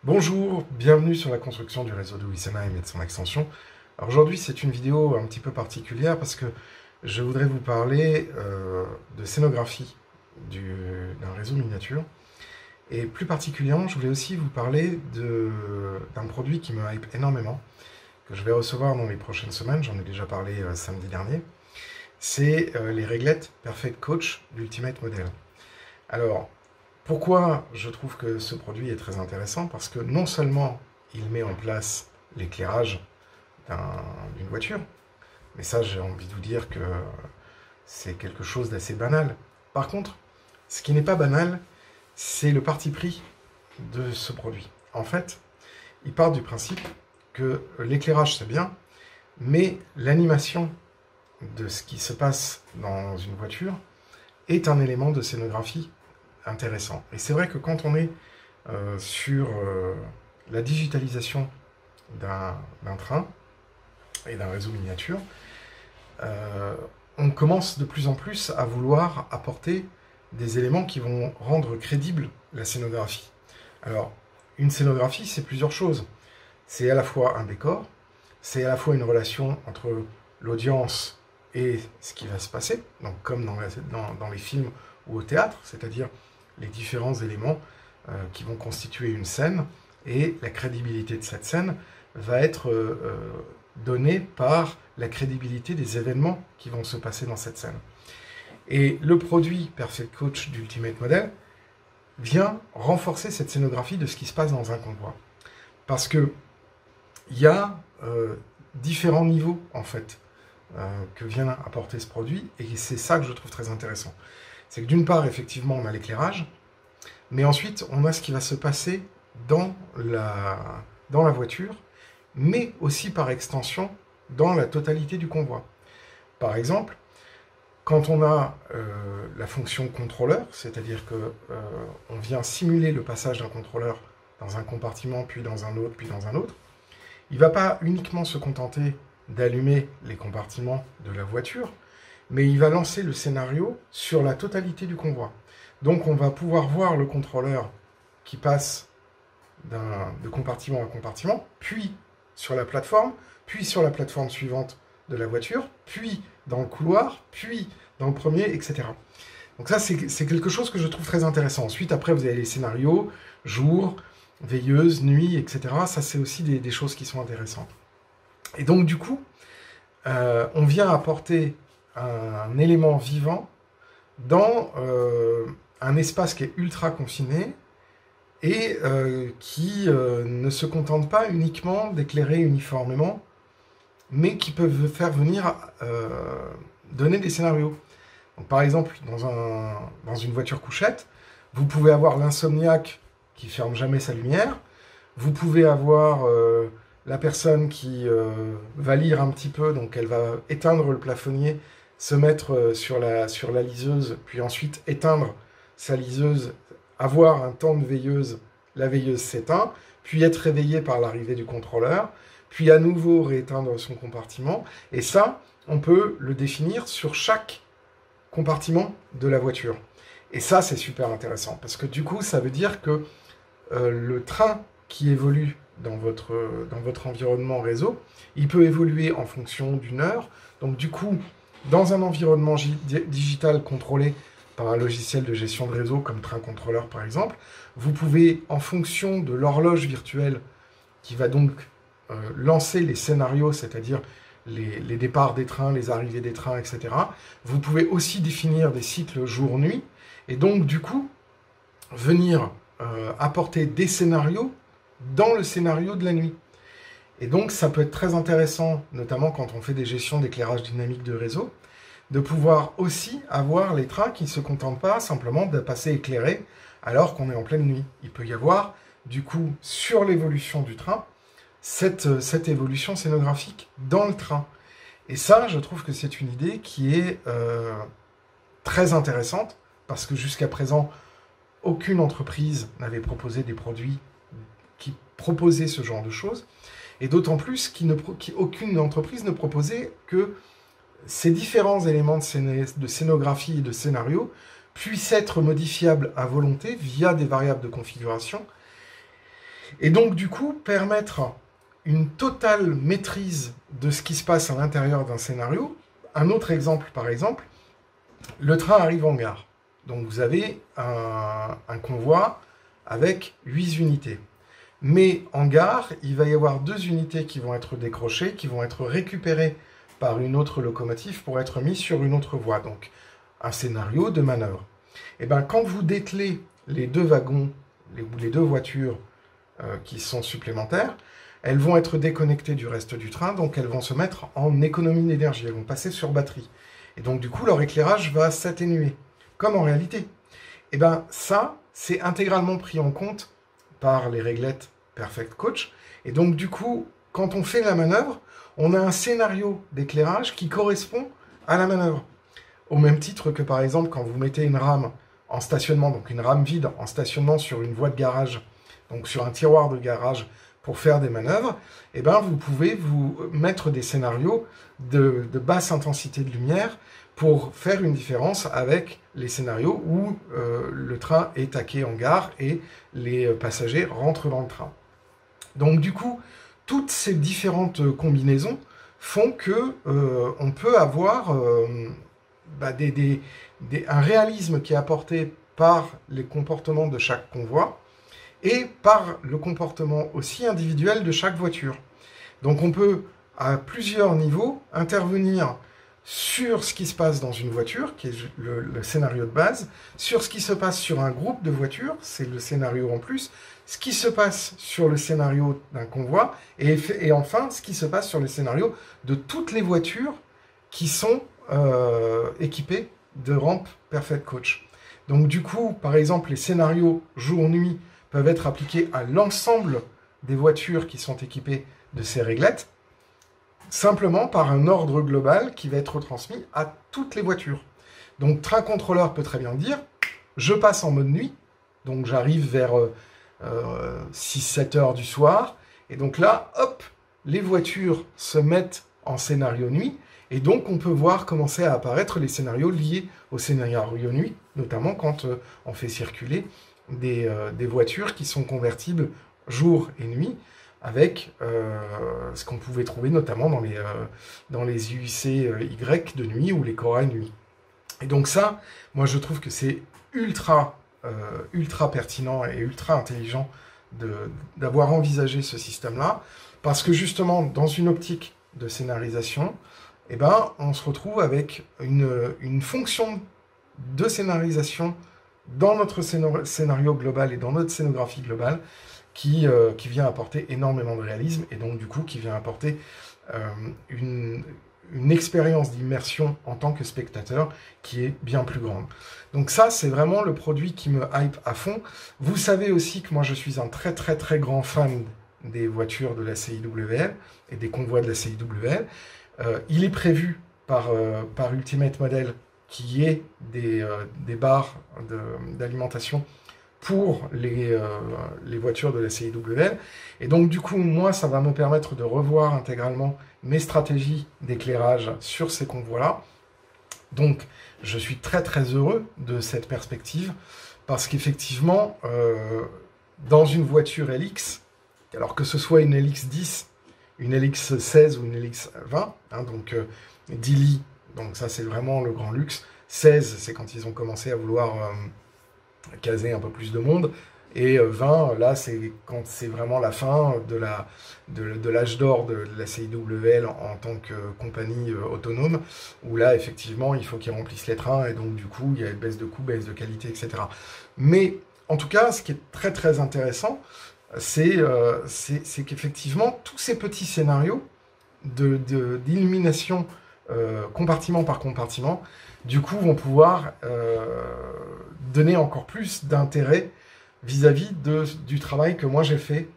Bonjour, bienvenue sur la construction du réseau de Wissem-Heim et de son extension. Alors aujourd'hui c'est une vidéo un petit peu particulière parce que je voudrais vous parler de scénographie d'un réseau miniature. Et plus particulièrement, je voulais aussi vous parler d'un produit qui me hype énormément, que je vais recevoir dans les prochaines semaines, j'en ai déjà parlé samedi dernier. C'est les réglettes Perfect Coach d'Ultimate Model. Alors, pourquoi je trouve que ce produit est très intéressant? Parce que non seulement il met en place l'éclairage d'une voiture, mais ça j'ai envie de vous dire que c'est quelque chose d'assez banal. Par contre, ce qui n'est pas banal, c'est le parti pris de ce produit. En fait, il part du principe que l'éclairage c'est bien, mais l'animation de ce qui se passe dans une voiture est un élément de scénographie intéressant. Et c'est vrai que quand on est sur la digitalisation d'un train et d'un réseau miniature, on commence de plus en plus à vouloir apporter des éléments qui vont rendre crédible la scénographie. Alors, une scénographie, c'est plusieurs choses. C'est à la fois un décor, c'est à la fois une relation entre l'audience et ce qui va se passer, donc comme dans les films ou au théâtre, c'est-à-dire les différents éléments qui vont constituer une scène, et la crédibilité de cette scène va être donnée par la crédibilité des événements qui vont se passer dans cette scène. Et le produit Perfect Coach d'Ultimate Model vient renforcer cette scénographie de ce qui se passe dans un convoi. Parce que il y a différents niveaux, en fait, que vient apporter ce produit, et c'est ça que je trouve très intéressant. C'est que d'une part, effectivement, on a l'éclairage, mais ensuite, on a ce qui va se passer dans la voiture, mais aussi par extension dans la totalité du convoi. Par exemple, quand on a la fonction contrôleur, c'est-à-dire qu'on vient simuler le passage d'un contrôleur dans un compartiment, puis dans un autre, puis dans un autre, il ne va pas uniquement se contenter d'allumer les compartiments de la voiture, mais il va lancer le scénario sur la totalité du convoi. Donc on va pouvoir voir le contrôleur qui passe de compartiment à compartiment, puis sur la plateforme suivante de la voiture, puis dans le couloir, puis dans le premier, etc. Donc ça, c'est quelque chose que je trouve très intéressant. Ensuite, après, vous avez les scénarios, jour, veilleuse, nuit, etc. Ça, c'est aussi des choses qui sont intéressantes. Et donc, du coup, on vient apporter un élément vivant dans un espace qui est ultra confiné et qui ne se contente pas uniquement d'éclairer uniformément, mais qui peuvent faire venir donner des scénarios. Donc, par exemple, dans une voiture couchette, vous pouvez avoir l'insomniaque qui ferme jamais sa lumière, vous pouvez avoir la personne qui va lire un petit peu, donc elle va éteindre le plafonnier, se mettre sur la liseuse, puis ensuite éteindre sa liseuse, avoir un temps de veilleuse, la veilleuse s'éteint, puis être réveillée par l'arrivée du contrôleur, puis à nouveau rééteindre son compartiment, et ça, on peut le définir sur chaque compartiment de la voiture. Et ça, c'est super intéressant, parce que du coup, ça veut dire que le train qui évolue dans votre environnement réseau, il peut évoluer en fonction d'une heure. Donc du coup, dans un environnement digital contrôlé par un logiciel de gestion de réseau comme Train Controller par exemple, vous pouvez, en fonction de l'horloge virtuelle qui va donc lancer les scénarios, c'est-à-dire les départs des trains, les arrivées des trains, etc., vous pouvez aussi définir des cycles jour-nuit, et donc du coup, venir apporter des scénarios dans le scénario de la nuit. Et donc ça peut être très intéressant, notamment quand on fait des gestions d'éclairage dynamique de réseau, de pouvoir aussi avoir les trains qui ne se contentent pas simplement de passer éclairés alors qu'on est en pleine nuit. Il peut y avoir, du coup, sur l'évolution du train, cette évolution scénographique dans le train. Et ça, je trouve que c'est une idée qui est très intéressante, parce que jusqu'à présent, aucune entreprise n'avait proposé des produits qui proposaient ce genre de choses. et d'autant plus qu'aucune entreprise ne proposait que ces différents éléments de scénographie et de scénario puissent être modifiables à volonté via des variables de configuration, et donc du coup permettre une totale maîtrise de ce qui se passe à l'intérieur d'un scénario. Un autre exemple, par exemple, le train arrive en gare. Donc vous avez un convoi avec 8 unités. Mais en gare, il va y avoir 2 unités qui vont être décrochées, qui vont être récupérées par une autre locomotive pour être mises sur une autre voie. Donc un scénario de manœuvre. Et bien quand vous dételez les 2 wagons, les 2 voitures qui sont supplémentaires, elles vont être déconnectées du reste du train, donc elles vont se mettre en économie d'énergie, elles vont passer sur batterie. Et donc du coup, leur éclairage va s'atténuer, comme en réalité. Et bien ça, c'est intégralement pris en compte par les réglettes Perfect Coach. Et donc du coup, quand on fait la manœuvre, on a un scénario d'éclairage qui correspond à la manœuvre. Au même titre que par exemple, quand vous mettez une rame en stationnement, donc une rame vide en stationnement sur une voie de garage, donc sur un tiroir de garage, pour faire des manœuvres, eh ben vous pouvez vous mettre des scénarios de basse intensité de lumière pour faire une différence avec les scénarios où le train est taqué en gare et les passagers rentrent dans le train. Donc du coup, toutes ces différentes combinaisons font que on peut avoir un réalisme qui est apporté par les comportements de chaque convoi, et par le comportement aussi individuel de chaque voiture. Donc on peut, à plusieurs niveaux, intervenir sur ce qui se passe dans une voiture, qui est le scénario de base, sur ce qui se passe sur un groupe de voitures, c'est le scénario en plus, ce qui se passe sur le scénario d'un convoi, et enfin, ce qui se passe sur le scénario de toutes les voitures qui sont équipées de rampes Perfect Coach. Donc du coup, par exemple, les scénarios jour-nuit peuvent être appliqués à l'ensemble des voitures qui sont équipées de ces réglettes, simplement par un ordre global qui va être transmis à toutes les voitures. Donc Train Controller peut très bien dire, je passe en mode nuit, donc j'arrive vers 6-7 heures du soir, et donc là, hop, les voitures se mettent en scénario nuit, et donc on peut voir commencer à apparaître les scénarios liés au scénario nuit, notamment quand on fait circuler des voitures qui sont convertibles jour et nuit, avec ce qu'on pouvait trouver notamment dans les UIC Y de nuit ou les Corail nuit. Et donc ça, moi je trouve que c'est ultra pertinent et ultra intelligent d'avoir envisagé ce système-là, parce que justement, dans une optique de scénarisation, eh ben, on se retrouve avec une fonction de scénarisation dans notre scénario global et dans notre scénographie globale qui vient apporter énormément de réalisme et donc du coup qui vient apporter une expérience d'immersion en tant que spectateur qui est bien plus grande. Donc ça, c'est vraiment le produit qui me hype à fond. Vous savez aussi que moi je suis un très très très grand fan des voitures de la CIWL et des convois de la CIWL. Il est prévu par Ultimate Model qui est des barres d'alimentation pour les voitures de la CIWL. Et donc, du coup, moi, ça va me permettre de revoir intégralement mes stratégies d'éclairage sur ces convois-là. Donc, je suis très, très heureux de cette perspective, parce qu'effectivement, dans une voiture LX, alors que ce soit une LX10, une LX16 ou une LX20, hein, donc 10 lits, donc ça c'est vraiment le grand luxe. 16, c'est quand ils ont commencé à vouloir caser un peu plus de monde. Et 20, là, c'est quand c'est vraiment la fin de l'âge d'or de la CIWL en tant que compagnie autonome, où là, effectivement, il faut qu'ils remplissent les trains, et donc du coup, il y a une baisse de coût, baisse de qualité, etc. Mais en tout cas, ce qui est très très intéressant, c'est qu'effectivement, tous ces petits scénarios d'illumination compartiment par compartiment, du coup, vont pouvoir donner encore plus d'intérêt vis-à-vis du travail que moi j'ai fait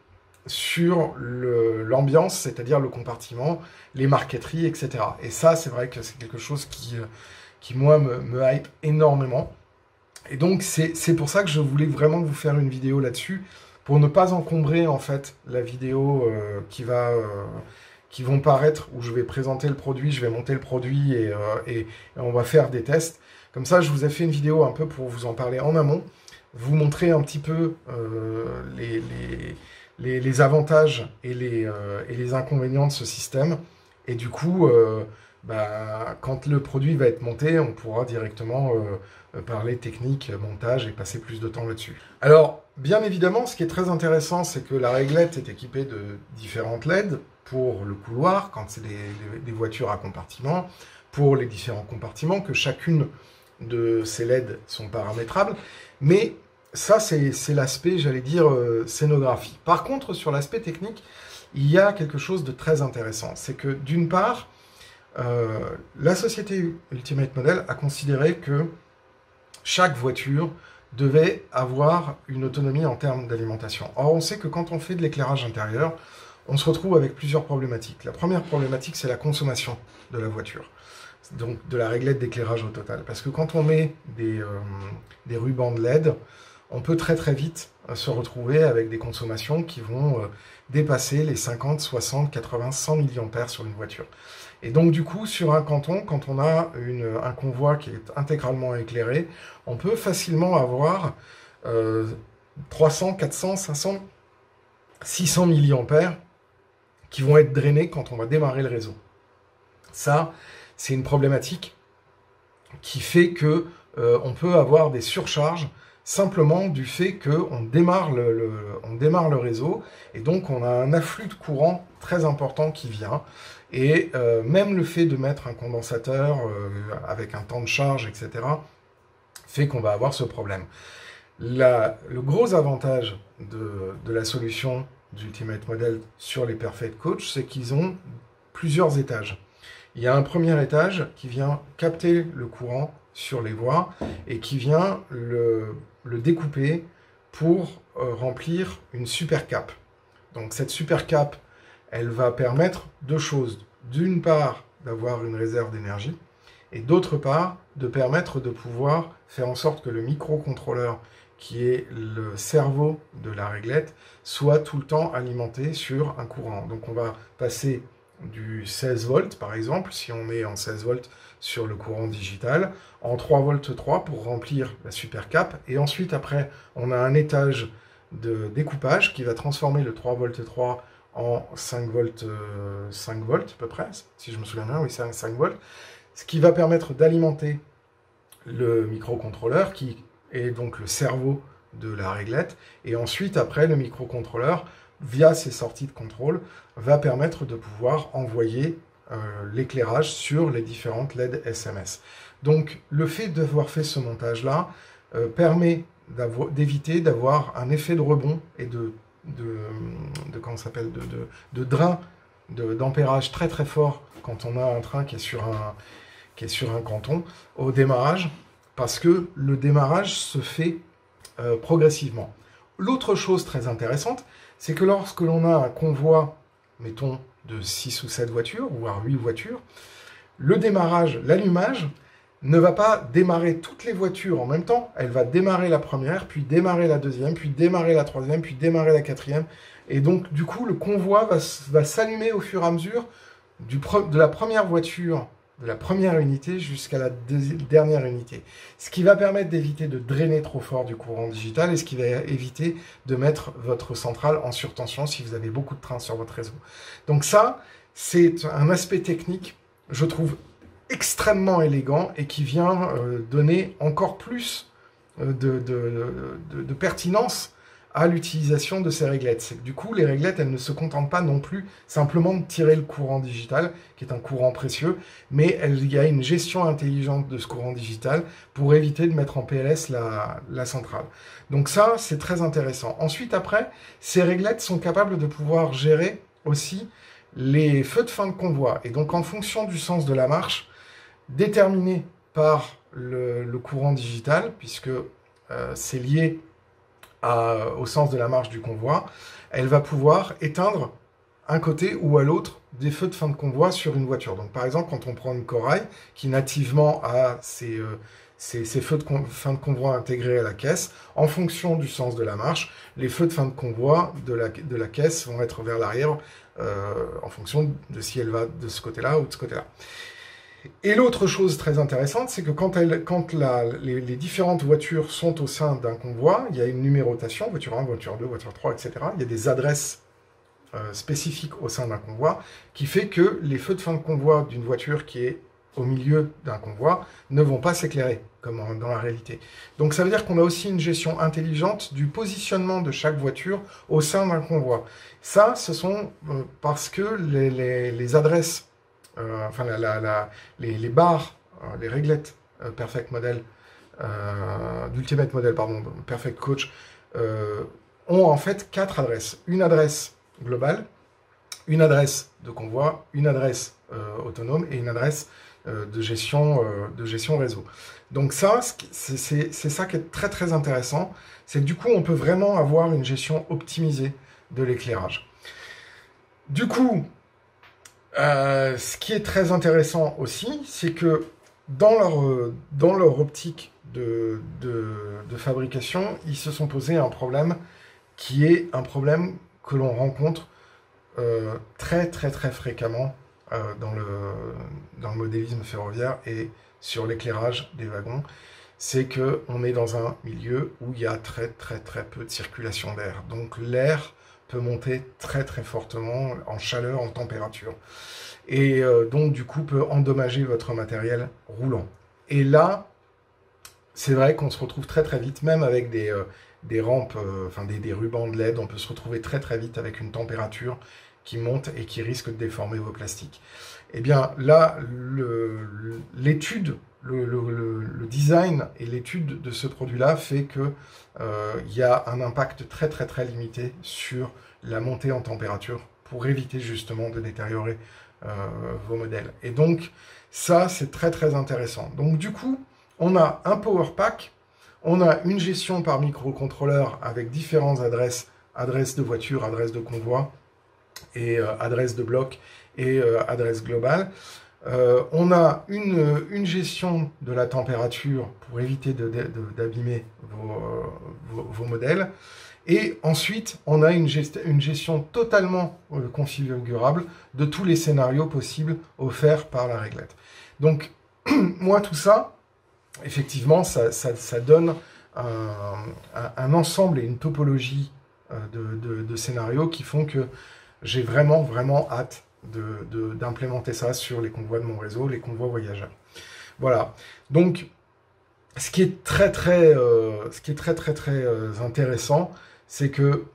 sur l'ambiance, c'est-à-dire le compartiment, les marqueteries, etc. Et ça, c'est vrai que c'est quelque chose qui moi, me hype énormément. Et donc, c'est pour ça que je voulais vraiment vous faire une vidéo là-dessus, pour ne pas encombrer en fait la vidéo qui vont paraître, où je vais présenter le produit, je vais monter le produit et on va faire des tests. Comme ça, je vous ai fait une vidéo un peu pour vous en parler en amont, vous montrer un petit peu les avantages et les inconvénients de ce système. Et du coup, quand le produit va être monté, on pourra directement parler technique, montage et passer plus de temps là-dessus. Alors, bien évidemment, ce qui est très intéressant, c'est que la réglette est équipée de différentes LED pour le couloir, quand c'est des voitures à compartiment, pour les différents compartiments, que chacune de ces LED sont paramétrables. Mais ça, c'est l'aspect, j'allais dire, scénographie. Par contre, sur l'aspect technique, il y a quelque chose de très intéressant. C'est que, d'une part, la société Ultimate Model a considéré que chaque voiture devait avoir une autonomie en termes d'alimentation. Or, on sait que quand on fait de l'éclairage intérieur, on se retrouve avec plusieurs problématiques. La première problématique, c'est la consommation de la voiture, donc de la réglette d'éclairage au total. Parce que quand on met des rubans de LED, on peut très très vite se retrouver avec des consommations qui vont dépasser les 50, 60, 80, 100 milliampères sur une voiture. Et donc du coup, sur un canton, quand on a un convoi qui est intégralement éclairé, on peut facilement avoir 300, 400, 500, 600 milliampères qui vont être drainés quand on va démarrer le réseau. Ça, c'est une problématique qui fait que on peut avoir des surcharges simplement du fait qu'on démarre le réseau, et donc on a un afflux de courant très important qui vient, et même le fait de mettre un condensateur avec un temps de charge, etc., fait qu'on va avoir ce problème. Le gros avantage de la solution d'Ultimate Model sur les Perfect Coach, c'est qu'ils ont plusieurs étages. Il y a un premier étage qui vient capter le courant sur les voies et qui vient le découper pour remplir une supercap. Donc cette supercap, elle va permettre deux choses. D'une part, d'avoir une réserve d'énergie, et d'autre part, de permettre de pouvoir faire en sorte que le microcontrôleur, qui est le cerveau de la réglette, soit tout le temps alimenté sur un courant. Donc on va passer du 16 volts, par exemple, si on est en 16 volts sur le courant digital, en 3 volts 3 pour remplir la supercap, et ensuite après, on a un étage de découpage qui va transformer le 3 volts 3 en 5 volts à peu près, si je me souviens bien, oui, c'est 5 volts, ce qui va permettre d'alimenter le microcontrôleur, qui est donc le cerveau de la réglette, et ensuite, après, le microcontrôleur, via ses sorties de contrôle, va permettre de pouvoir envoyer l'éclairage sur les différentes LED SMS. Donc, le fait d'avoir fait ce montage-là permet d'éviter d'avoir un effet de rebond et de drain d'ampérage très très fort quand on a un train qui est sur un canton au démarrage, parce que le démarrage se fait progressivement. L'autre chose très intéressante, c'est que lorsque l'on a un convoi, mettons, de 6 ou 7 voitures, voire 8 voitures, le démarrage, l'allumage, ne va pas démarrer toutes les voitures en même temps. Elle va démarrer la première, puis démarrer la deuxième, puis démarrer la troisième, puis démarrer la quatrième. Et donc, du coup, le convoi va s'allumer au fur et à mesure de la première voiture, de la première unité jusqu'à la dernière unité. Ce qui va permettre d'éviter de drainer trop fort du courant digital et ce qui va éviter de mettre votre centrale en surtension si vous avez beaucoup de trains sur votre réseau. Donc ça, c'est un aspect technique, je trouve, extrêmement élégant et qui vient donner encore plus de pertinence à l'utilisation de ces réglettes. Du coup, les réglettes, elles ne se contentent pas non plus simplement de tirer le courant digital, qui est un courant précieux, mais il y a une gestion intelligente de ce courant digital pour éviter de mettre en PLS la centrale. Donc ça, c'est très intéressant. Ensuite, après, ces réglettes sont capables de pouvoir gérer aussi les feux de fin de convoi. Et donc, en fonction du sens de la marche, déterminé par le courant digital, puisque c'est lié au sens de la marche du convoi, elle va pouvoir éteindre un côté ou à l'autre des feux de fin de convoi sur une voiture. Donc par exemple, quand on prend une Corail qui nativement a ses ces feux de fin de convoi intégrés à la caisse. En fonction du sens de la marche, les feux de fin de convoi de la caisse vont être vers l'arrière en fonction de si elle va de ce côté-là ou de ce côté-là. Et l'autre chose très intéressante, c'est que quand les différentes voitures sont au sein d'un convoi, il y a une numérotation, voiture 1, voiture 2, voiture 3, etc. Il y a des adresses spécifiques au sein d'un convoi, qui fait que les feux de fin de convoi d'une voiture qui est au milieu d'un convoi ne vont pas s'éclairer, comme dans la réalité. Donc ça veut dire qu'on a aussi une gestion intelligente du positionnement de chaque voiture au sein d'un convoi. Ça, ce sont parce que les adresses, enfin les barres, les réglettes Perfect Model, d'Ultimate Model, pardon, Perfect Coach, ont en fait 4 adresses. Une adresse globale, une adresse de convoi, une adresse autonome et une adresse de gestion réseau. Donc ça, c'est ça qui est très très intéressant, c'est que du coup on peut vraiment avoir une gestion optimisée de l'éclairage. Du coup, ce qui est très intéressant aussi, c'est que dans leur optique de fabrication, ils se sont posé un problème qui est un problème que l'on rencontre très très très fréquemment dans le modélisme ferroviaire et sur l'éclairage des wagons, c'est qu'on est dans un milieu où il y a très très très peu de circulation d'air. Donc l'air peut monter très très fortement en chaleur, en température. Et donc du coup peut endommager votre matériel roulant. Et là, c'est vrai qu'on se retrouve très très vite, même avec des rampes, enfin des rubans de LED, on peut se retrouver très très vite avec une température qui monte et qui risque de déformer vos plastiques. Eh bien là, l'étude, le design et l'étude de ce produit-là fait que y a un impact très très très limité sur la montée en température pour éviter justement de détériorer vos modèles. Et donc ça, c'est très très intéressant. Donc du coup, on a un power pack, on a une gestion par microcontrôleur avec différentes adresses de voiture, adresses de convoi, et adresse de bloc et adresse globale. On a une gestion de la température pour éviter d'abîmer vos modèles. Et ensuite, on a une gestion totalement configurable de tous les scénarios possibles offerts par la réglette. Donc, moi, tout ça, effectivement, ça donne un ensemble et une topologie de scénarios qui font que j'ai vraiment, vraiment hâte d'implémenter ça sur les convois de mon réseau, les convois voyageurs. Voilà. Donc, ce qui est très, très intéressant, c'est que,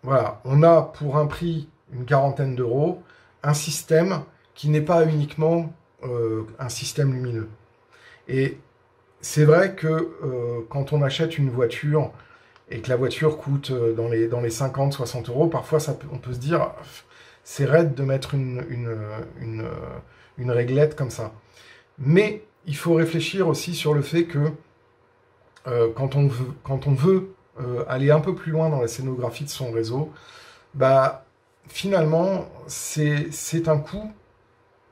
voilà, on a pour un prix, une quarantaine d'euros, un système qui n'est pas uniquement un système lumineux. Et c'est vrai que quand on achète une voiture et que la voiture coûte dans les 50-60 euros, parfois on peut se dire c'est raide de mettre une réglette comme ça. Mais il faut réfléchir aussi sur le fait que quand on veut aller un peu plus loin dans la scénographie de son réseau, bah finalement c'est un coût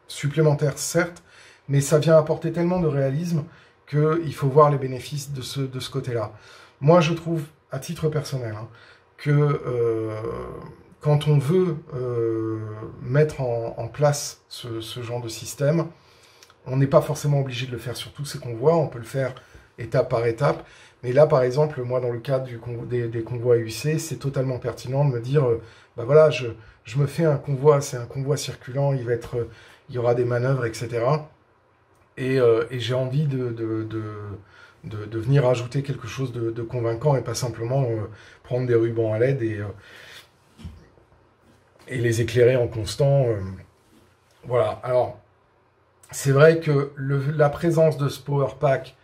supplémentaire certes, mais ça vient apporter tellement de réalisme qu'il faut voir les bénéfices de ce côté-là. Moi je trouve, à titre personnel, hein, que quand on veut mettre en place ce genre de système, on n'est pas forcément obligé de le faire sur tous ces convois, on peut le faire étape par étape. Mais là, par exemple, moi, dans le cadre des convois UC, c'est totalement pertinent de me dire, bah voilà, je me fais un convoi, c'est un convoi circulant, il y aura des manœuvres, etc. Et j'ai envie de venir ajouter quelque chose de convaincant et pas simplement prendre des rubans à LED et les éclairer en constant. Voilà. Alors, c'est vrai que la présence de ce Power Pack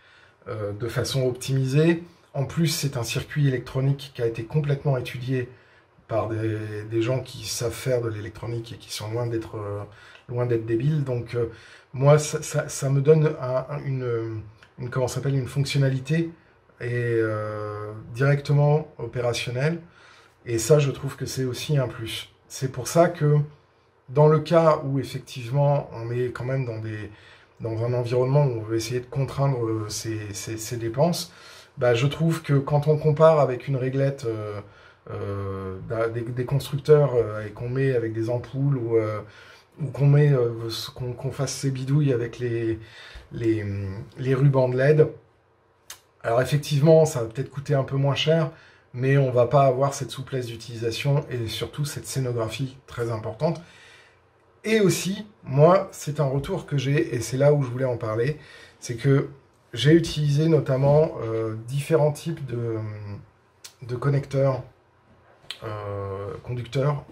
de façon optimisée, en plus, c'est un circuit électronique qui a été complètement étudié par des gens qui savent faire de l'électronique et qui sont loin d'être débiles. Donc, moi, ça me donne comment s'appelle, une fonctionnalité et directement opérationnelle. Et ça, je trouve que c'est aussi un plus. C'est pour ça que dans le cas où effectivement on est quand même dans dans un environnement où on veut essayer de contraindre ses dépenses, bah, je trouve que quand on compare avec une réglette des constructeurs et qu'on met avec des ampoules ou qu'on fasse ses bidouilles avec les rubans de LED, alors effectivement, ça va peut-être coûter un peu moins cher, mais on va pas avoir cette souplesse d'utilisation et surtout cette scénographie très importante. Et aussi, moi, c'est un retour que j'ai, et c'est là où je voulais en parler, c'est que j'ai utilisé notamment différents types de connecteurs conducteurs,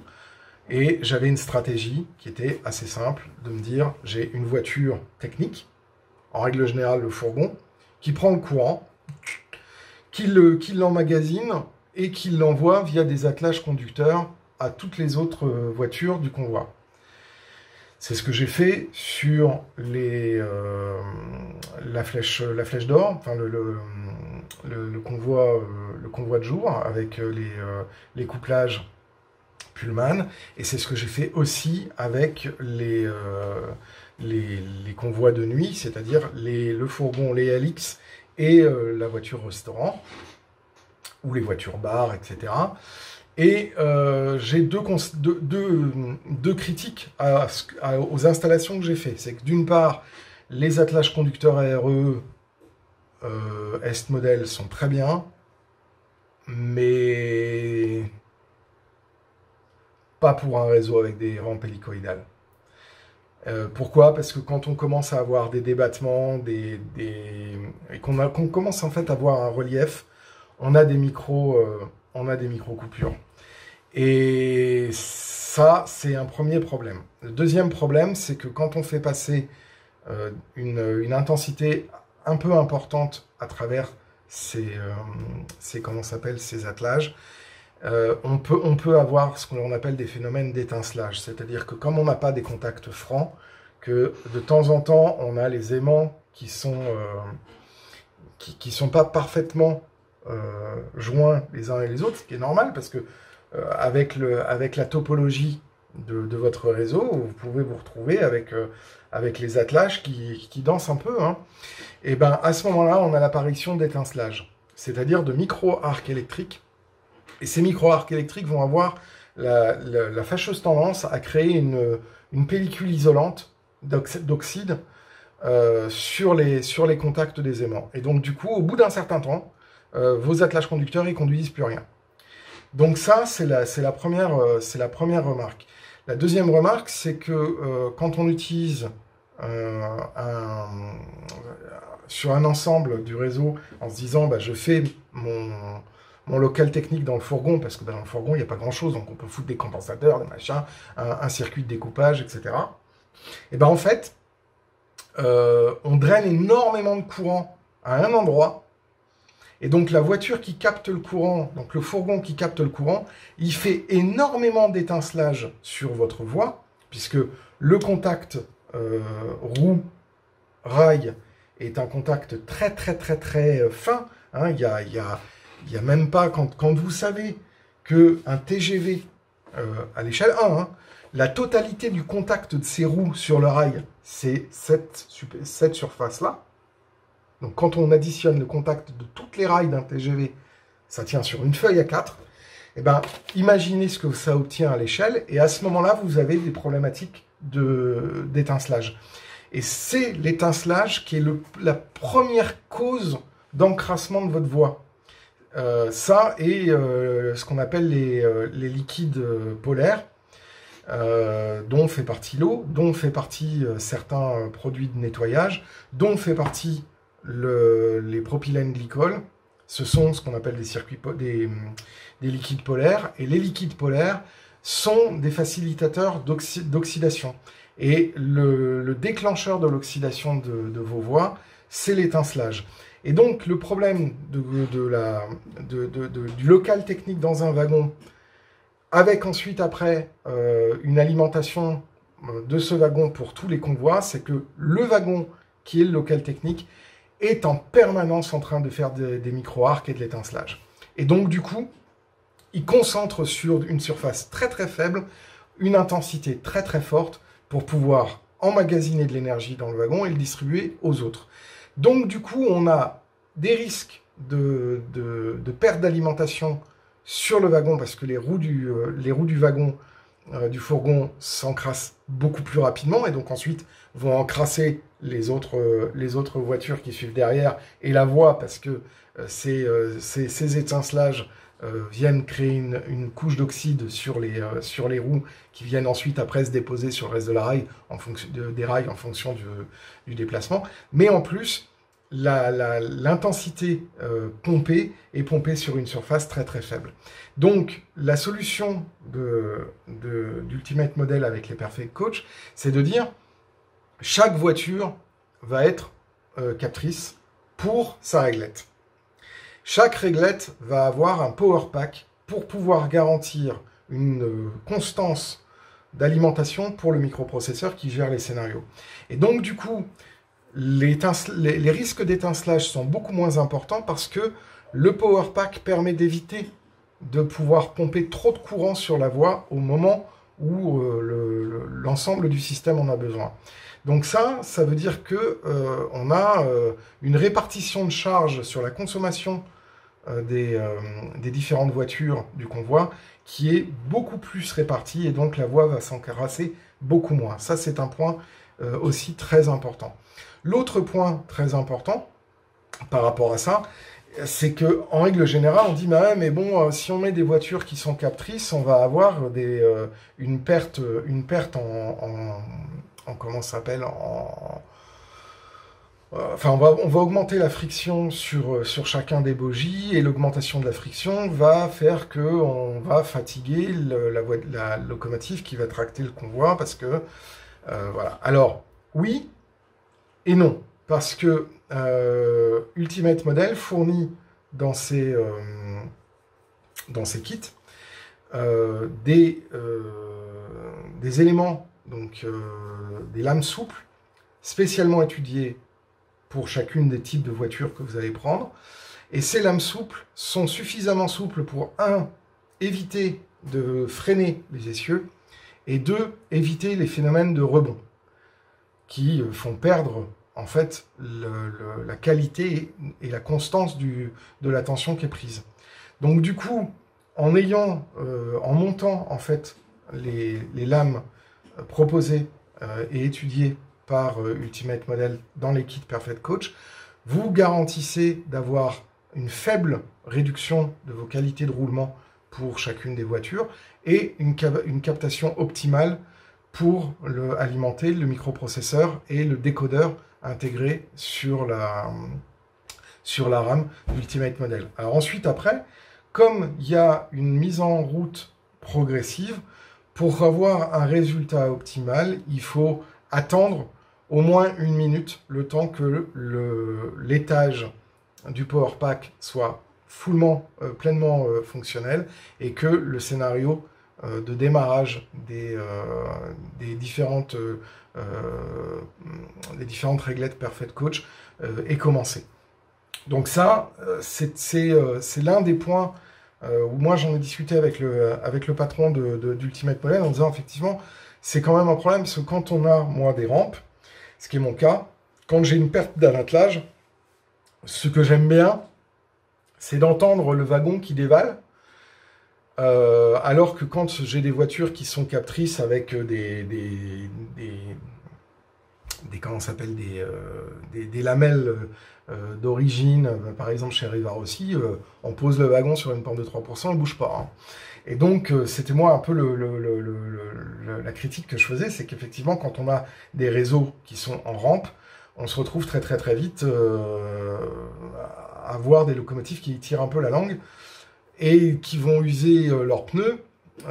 et j'avais une stratégie qui était assez simple, de me dire, j'ai une voiture technique, en règle générale le fourgon, qui prend le courant, qui l'emmagasine et qui l'envoie via des attelages conducteurs à toutes les autres voitures du convoi. C'est ce que j'ai fait sur la flèche d'or, enfin le convoi de jour avec les couplages Pullman, et c'est ce que j'ai fait aussi avec les convois de nuit, c'est-à-dire le fourgon, les LX et la voiture restaurant, ou les voitures bar, etc. Et j'ai deux critiques aux installations que j'ai fait. C'est que d'une part, les attelages conducteurs ARE Est modèle sont très bien, mais pas pour un réseau avec des rampes hélicoïdales. Pourquoi? Parce que quand on commence à avoir des débattements, et qu'on commence en fait à avoir un relief, on a des micro-coupures. Et ça, c'est un premier problème. Le deuxième problème, c'est que quand on fait passer une intensité un peu importante à travers ces attelages, on peut avoir ce qu'on appelle des phénomènes d'étincelage. C'est-à-dire que comme on n'a pas des contacts francs, que de temps en temps, on a les aimants qui sont pas parfaitement joints les uns et les autres, ce qui est normal, parce que avec la topologie de votre réseau, vous pouvez vous retrouver avec les attelages qui dansent un peu, hein. Et ben à ce moment-là, on a l'apparition d'étincelage, c'est-à-dire de micro-arcs électriques. Et ces micro-arcs électriques vont avoir la fâcheuse tendance à créer une pellicule isolante d'oxyde sur les contacts des aimants. Et donc du coup, au bout d'un certain temps, vos attelages conducteurs, ils conduisent plus rien. Donc ça, c'est la première remarque. La deuxième remarque, c'est que quand on utilise sur un ensemble du réseau, en se disant, bah, je fais mon local technique dans le fourgon, parce que dans le fourgon, il n'y a pas grand-chose, donc on peut foutre des compensateurs, des machins, un circuit de découpage, etc. Et ben en fait, on draine énormément de courant à un endroit, et donc la voiture qui capte le courant, donc le fourgon qui capte le courant, il fait énormément d'étincelage sur votre voie, puisque le contact roue-rail est un contact très fin, hein. Il y a même pas, quand vous savez qu'un TGV à l'échelle 1, hein, la totalité du contact de ces roues sur le rail, c'est cette surface-là. Donc quand on additionne le contact de toutes les rails d'un TGV, ça tient sur une feuille A4, et ben, imaginez ce que ça obtient à l'échelle, et à ce moment-là, vous avez des problématiques d'étincelage. Et c'est l'étincelage qui est la première cause d'encrassement de votre voie. Ça et ce qu'on appelle les liquides polaires, dont fait partie l'eau, dont fait partie certains produits de nettoyage, dont fait partie les propylènes glycols. Ce sont ce qu'on appelle des liquides polaires, et les liquides polaires sont des facilitateurs d'oxydation. Et le déclencheur de l'oxydation de vos voies, c'est l'étincelage. Et donc, le problème du local technique dans un wagon, avec ensuite, après, une alimentation de ce wagon pour tous les convois, c'est que le wagon, qui est le local technique, est en permanence en train de faire des micro-arcs et de l'étincelage. Et donc, du coup, il concentre sur une surface très faible une intensité très forte pour pouvoir emmagasiner de l'énergie dans le wagon et le distribuer aux autres. Donc du coup, on a des risques de perte d'alimentation sur le wagon parce que les roues du wagon, du fourgon s'encrassent beaucoup plus rapidement et donc ensuite vont encrasser les autres voitures qui suivent derrière et la voie parce que ces étincelages viennent créer une couche d'oxyde sur les roues qui viennent ensuite après se déposer sur le reste de la rail des rails en fonction du déplacement. Mais en plus, l'intensité pompée est pompée sur une surface très très faible. Donc la solution d'Ultimate Model avec les Perfect Coach, c'est de dire chaque voiture va être captrice pour sa réglette. Chaque réglette va avoir un power pack pour pouvoir garantir une constance d'alimentation pour le microprocesseur qui gère les scénarios. Et donc du coup, les risques d'étincelage sont beaucoup moins importants parce que le power pack permet d'éviter de pouvoir pomper trop de courant sur la voie au moment où l'ensemble du système en a besoin. Donc ça veut dire que on a une répartition de charge sur la consommation des différentes voitures du convoi qui est beaucoup plus répartie et donc la voie va s'encrasser beaucoup moins. Ça, c'est un point aussi très important. L'autre point très important par rapport à ça, c'est que en règle générale, on dit bah ouais, mais bon, si on met des voitures qui sont captrices, on va avoir une perte en comment ça s'appelle enfin, on va augmenter la friction sur chacun des bogies et l'augmentation de la friction va faire qu'on va fatiguer la locomotive qui va tracter le convoi parce que voilà. Alors oui et non parce que Ultimate Model fournit dans ses kits des éléments, donc des lames souples spécialement étudiées pour chacune des types de voitures que vous allez prendre. Et ces lames souples sont suffisamment souples pour, éviter de freiner les essieux, et 2, éviter les phénomènes de rebond, qui font perdre, en fait, la qualité et la constance de la tension qui est prise. Donc, du coup, en montant, en fait, les lames proposées et étudiées par Ultimate Model dans les kits Perfect Coach, vous garantissez d'avoir une faible réduction de vos qualités de roulement pour chacune des voitures et une captation optimale pour alimenter le microprocesseur et le décodeur intégré sur la RAM d'Ultimate Model. Alors ensuite, après, comme il y a une mise en route progressive, pour avoir un résultat optimal, il faut attendre au moins 1 minute, le temps que l'étage du power pack soit pleinement fonctionnel et que le scénario de démarrage des différentes réglettes Perfect Coach ait commencé. Donc ça, c'est l'un des points où moi j'en ai discuté avec le patron d'Ultimate Model en disant effectivement, c'est quand même un problème parce que quand on a, moi, des rampes, ce qui est mon cas, quand j'ai une perte d'attelage, ce que j'aime bien, c'est d'entendre le wagon qui dévale, alors que quand j'ai des voitures qui sont captrices avec comment ça s'appelle, des lamelles d'origine, par exemple chez Rivar aussi, on pose le wagon sur une pente de 3%, il ne bouge pas. Hein. Et donc, c'était moi un peu la critique que je faisais, c'est qu'effectivement, quand on a des réseaux qui sont en rampe, on se retrouve très très très vite à avoir des locomotives qui tirent un peu la langue et qui vont user leurs pneus,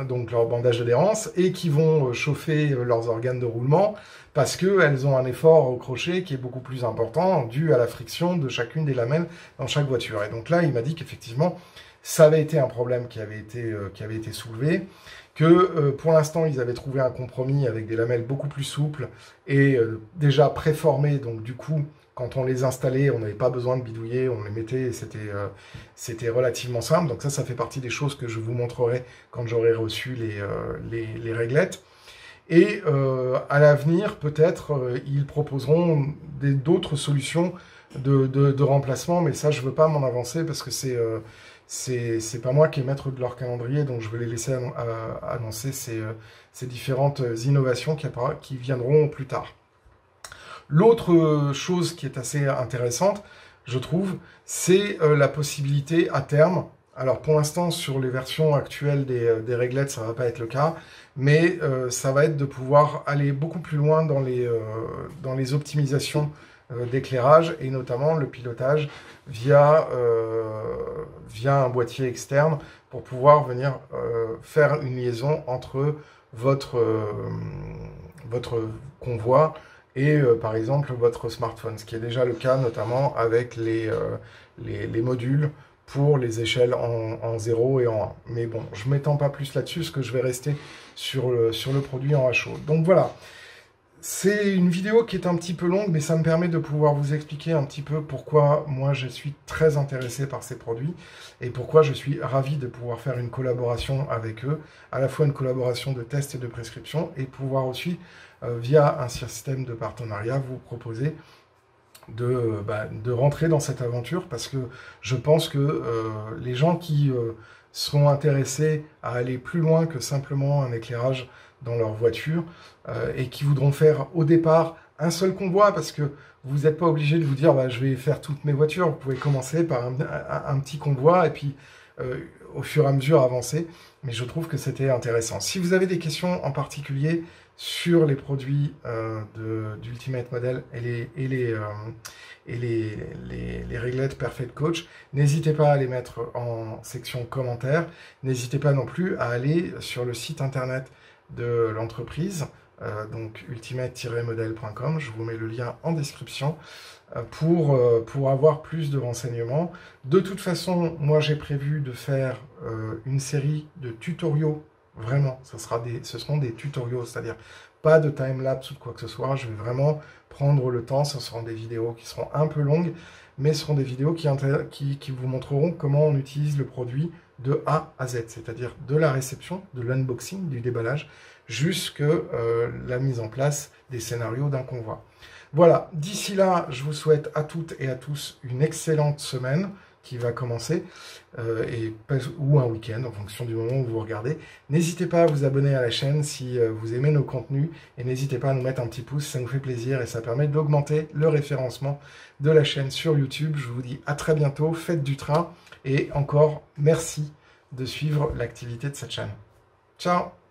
donc leur bandage d'adhérence, et qui vont chauffer leurs organes de roulement parce qu'elles ont un effort au crochet qui est beaucoup plus important dû à la friction de chacune des lamelles dans chaque voiture. Et donc là, il m'a dit qu'effectivement, ça avait été un problème qui avait été soulevé, que pour l'instant, ils avaient trouvé un compromis avec des lamelles beaucoup plus souples et déjà préformées. Donc du coup, quand on les installait, on n'avait pas besoin de bidouiller, on les mettait et c'était relativement simple. Donc ça fait partie des choses que je vous montrerai quand j'aurai reçu les réglettes. Et à l'avenir, peut-être, ils proposeront d'autres solutions de remplacement, mais ça, je veux pas m'en avancer parce que c'est pas moi qui est maître de leur calendrier, donc je vais les laisser annoncer ces différentes innovations qui viendront plus tard. L'autre chose qui est assez intéressante, je trouve, c'est la possibilité à terme, alors pour l'instant sur les versions actuelles des réglettes ça va pas être le cas, mais ça va être de pouvoir aller beaucoup plus loin dans les optimisations d'éclairage et notamment le pilotage via un boîtier externe pour pouvoir venir faire une liaison entre votre convoi et par exemple votre smartphone, ce qui est déjà le cas notamment avec les modules pour les échelles en 0 et en 1. Mais bon, je ne m'étends pas plus là-dessus, parce que je vais rester sur le produit en HO. Donc voilà, c'est une vidéo qui est un petit peu longue, mais ça me permet de pouvoir vous expliquer un petit peu pourquoi moi je suis très intéressé par ces produits et pourquoi je suis ravi de pouvoir faire une collaboration avec eux, à la fois une collaboration de test et de prescription, et pouvoir aussi, via un système de partenariat, vous proposer de rentrer dans cette aventure, parce que je pense que les gens qui seront intéressés à aller plus loin que simplement un éclairage dans leur voiture et qui voudront faire au départ un seul convoi, parce que vous n'êtes pas obligé de vous dire je vais faire toutes mes voitures, vous pouvez commencer par un petit convoi et puis au fur et à mesure avancer, mais je trouve que c'était intéressant. Si vous avez des questions en particulier sur les produits d'Ultimate Model et les réglettes Perfect Coach, n'hésitez pas à les mettre en section commentaires. N'hésitez pas non plus à aller sur le site internet de l'entreprise, donc ultimate-model.com, je vous mets le lien en description, pour avoir plus de renseignements. De toute façon, moi j'ai prévu de faire une série de tutoriaux. Vraiment, ce seront des tutoriaux, c'est-à-dire pas de time-lapse ou de quoi que ce soit. Je vais vraiment prendre le temps. Ce seront des vidéos qui seront un peu longues, mais ce seront des vidéos qui vous montreront comment on utilise le produit de A à Z, c'est-à-dire de la réception, de l'unboxing, du déballage, jusqu'à la mise en place des scénarios d'un convoi. Voilà, d'ici là, je vous souhaite à toutes et à tous une excellente semaine qui va commencer, ou un week-end, en fonction du moment où vous regardez. N'hésitez pas à vous abonner à la chaîne si vous aimez nos contenus, et n'hésitez pas à nous mettre un petit pouce, ça nous fait plaisir, et ça permet d'augmenter le référencement de la chaîne sur YouTube. Je vous dis à très bientôt, faites du train, et encore merci de suivre l'activité de cette chaîne. Ciao!